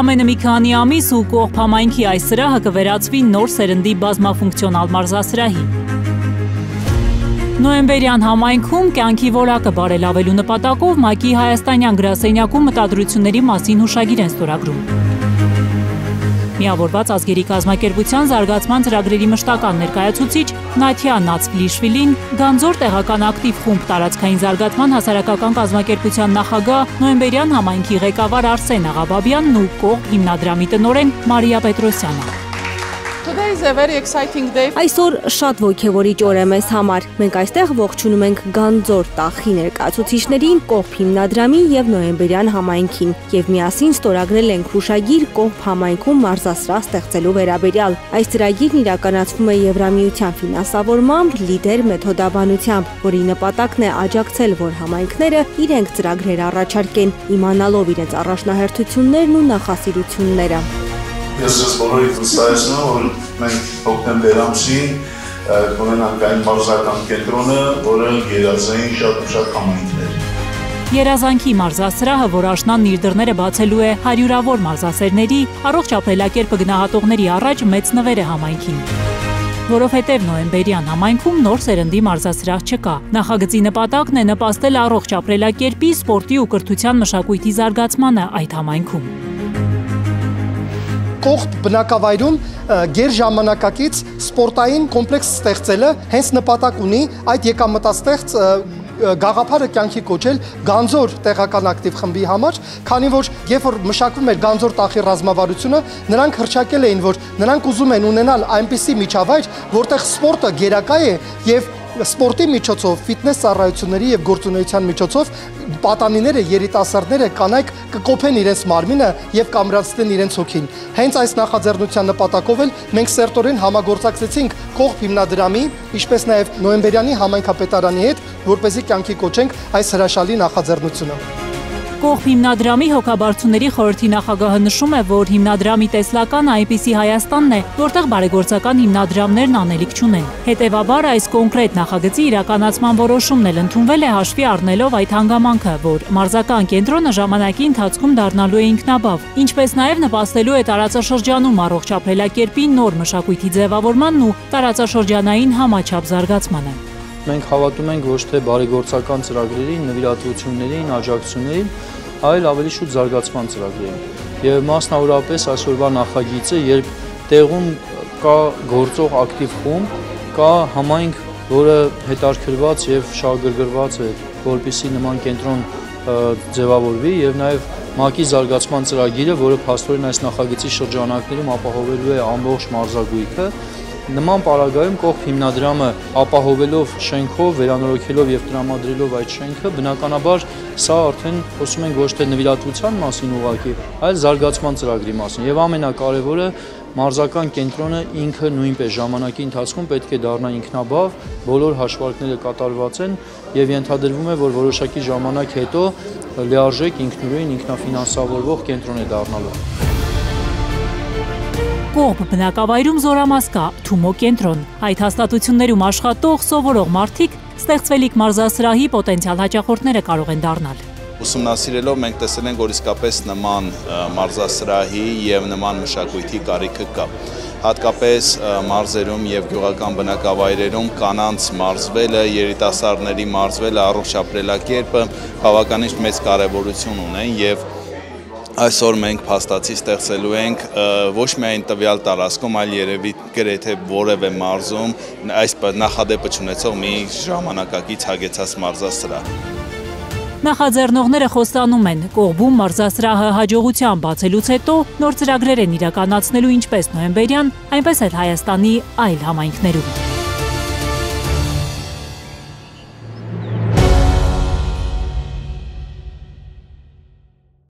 Ընդամենը մի քանի ամիս ու կողբ համայնքի այս սրահը կվերածվի նոր սերնդի բազմաֆունկցիոնալ մարզասրահի։ Նոյեմբերյան համայնքում կյանքի որակը բարելավելու նպատակով ՄԱԿ-ի հայաստանյան գրասենյակում մտադրությունների մասին հուշագիր են ստորագրում։ Միավորված ազգերի կազմակերպության զարգացման ծրագրերի մշտական ներկայացուցիչ Նաթիա Նացվլիշվիլին, Գանձոր տեղական ակտիվ խումբ տարածքային զարգացման հասարակական կազմակերպության նախագահ, նոյեմբերյան համայնքի ղեկավար Արսեն Աղաբաբյանն ու կողբ հիմնադրամի տնօրեն Մարիա Պետրոսյանը։ Այսօր շատ ոգևորիչ օր է մեզ համար։ Մենք այստեղ ողջունում ենք Գանձոր տախի ներկայացուցիչներին, կողբ հիմնադրամի եւ նոյեմբերյան համայնքին եւ միասին ստորագրել ենք հուշագիր կողբ համայնքում մարզասրահ ստեղծելու վերաբերյալ։ Այս ծրագիրն իրականացվում է Եվրամիության ֆինանսավորմամբ, լիդեր մեթոդաբանությամբ, որի նպատակն է աջակցել, որ համայնքները իրենք ծրագրեր առաջարկեն, իմանալով իրենց առաջնահերթություններն ու նախասիրությունները։ Ես ես բոլորիդ վստահեցնում, որ մենք հոկտեմբեր ամսին կունենանք այն մարզական կենտրոնը, որը երազային շատ համայնքներ։ Երազանքի մարզասրահը, որ աշնանն իր դռները բացելու է հարյուրավոր մարզասերների, առողջ ապրելակերպը գնահատողների առաջ մեծ նվեր է համայնքին։ Որովհետև նոյեմբերյան համայնքում նոր սերնդի մարզասրահ չկա։ Նախագծի նպատակն է նպաստել առողջ ապրելակերպի, սպորտի ու կրթության մշակույթի զարգացմանը այդ համայնքում։ Կողբ բնակավայրում գերժամանակակից սպորտային կոմպլեքս ստեղծելը հենց նպատակ ունի այդ եկամտաստեղծ գաղափարը կյանքի կոչել Գանձոր տեղական ակտիվ խմբի համար, քանի որ երբ որ մշակվում էր Գանձոր տախի ռազմավարությունը, նրանք հռչակել էին, որ նրանք ուզում են ունենալ այնպիսի միջավայր, որտեղ սպորտը գերակա է եւ սպորտի միջոցով, ֆիթնես ծառայությունների եւ գործունեության միջոցով պատանիները, երիտասարդները, կանայք կկոփեն իրենց մարմինը եւ կամրացնեն իրենց հոգին։ Հենց այս նախաձեռնության նպատակով էլ մենք սերտորեն համագործակցեցինք կողբ հիմնադրամի, ինչպես նաեւ նոյեմբերյանի համայնքապետարանի հետ, որպեսզի կյանքի կոչենք այս հրաշալի նախաձեռնությունը։ Կողբ հիմնադրամի հոգաբարձուների խորհրդի նախագահը նշում է, որ հիմնադրամի տեսլականը այնպիսի Հայաստանն է, որտեղ բարեգործական հիմնադրամներն անելիք չունեն։ Հետևաբար այս կոնկրետ նախագծի իրականացման որոշումն էլ ընդունվել է հաշվի առնելով այդ հանգամանքը, որ մարզական կենտրոնը ժամանակի ընթացքում դառնալու է ինքնաբավ, ինչպես նաև նպաստելու է տարածաշրջանում առողջ ապրելակերպի նոր մշակույթի ձևավորմանն ու տարածաշրջանային համաչափ զարգացմանը։ Մենք հավատում ենք ոչ թե բարեգործական ծրագրերին, նվիրատվություններին, աջակցություններին, այլ ավելի շուտ զարգացման ծրագրերին։ Եվ մասնավորապես այսօրվա նախագիծը, երբ տեղում կա գործող ակտիվ խումբ, կա համայնք, որը հետաքրքրված եւ շահագրգռված է, որպեսզի նման կենտրոն ձևավորվի եւ նաեւ ՄԱԿ-ի զարգացման ծրագիրը, որը փաստորեն այս նախագծի շրջանակներում ապահովելու է ամբողջ մարզագույքը, նման պարագայում կողբ հիմնադրամը ապահովելով շենքով, վերանորոգելով եւ տրամադրելով այդ շենքը, բնականաբար սա արդեն խոսում ենք ոչ թե նվիրատվության մասին ուղղակի, այլ զարգացման ծրագրի մասին։ Եվ ամենակարևորը մարզական կենտրոնը ինքը նույնպես ժամանակի ընթացքում պետք է դառնա ինքնաբավ, բոլոր հաշվարկները կատարված են եւ ենթադրվում է, որ որոշակի ժամանակ հետո լիարժեք ինքնուրույն ինքնաֆինանսավորվող կենտրոն է դառնալու։ Կողբ բնակավայրում զորամաս կա Թումո կենտրոն։ Այդ հաստատություններում աշխատող, սովորող մարդիկ ստեղծվելիք մարզասրահի պոտենցիալ հաճախորդները կարող են դառնալ։ Ուսումնասիրելով մենք տեսել ենք, որ իսկապես նման մարզասրահի եւ նման մշակույթի կարիքը կա։ Հատկապես մարզերում եւ գյուղական բնակավայրերում կանանց մարզվելը, երիտասարդների մարզվելը, առողջ ապրելակերպը բավականին մեծ կարեւորություն ունեն եւ այսօր մենք փաստացի ստեղծելու ենք ոչ միայն տվյալ տարածքում, այլ երևի գրեթե որևէ մարզում այս նախադեպը չունեցող մի ժամանակակից հագեցած մարզասրահ։ Նախաձեռնողները խոստանում են, կողբում մարզասրահը հաջողությամբ բացելուց հետո նոր ծրագրեր են իրականացնելու ինչպես նոյեմբերյան, այնպես էլ Հայաստանի այլ համայնքներում։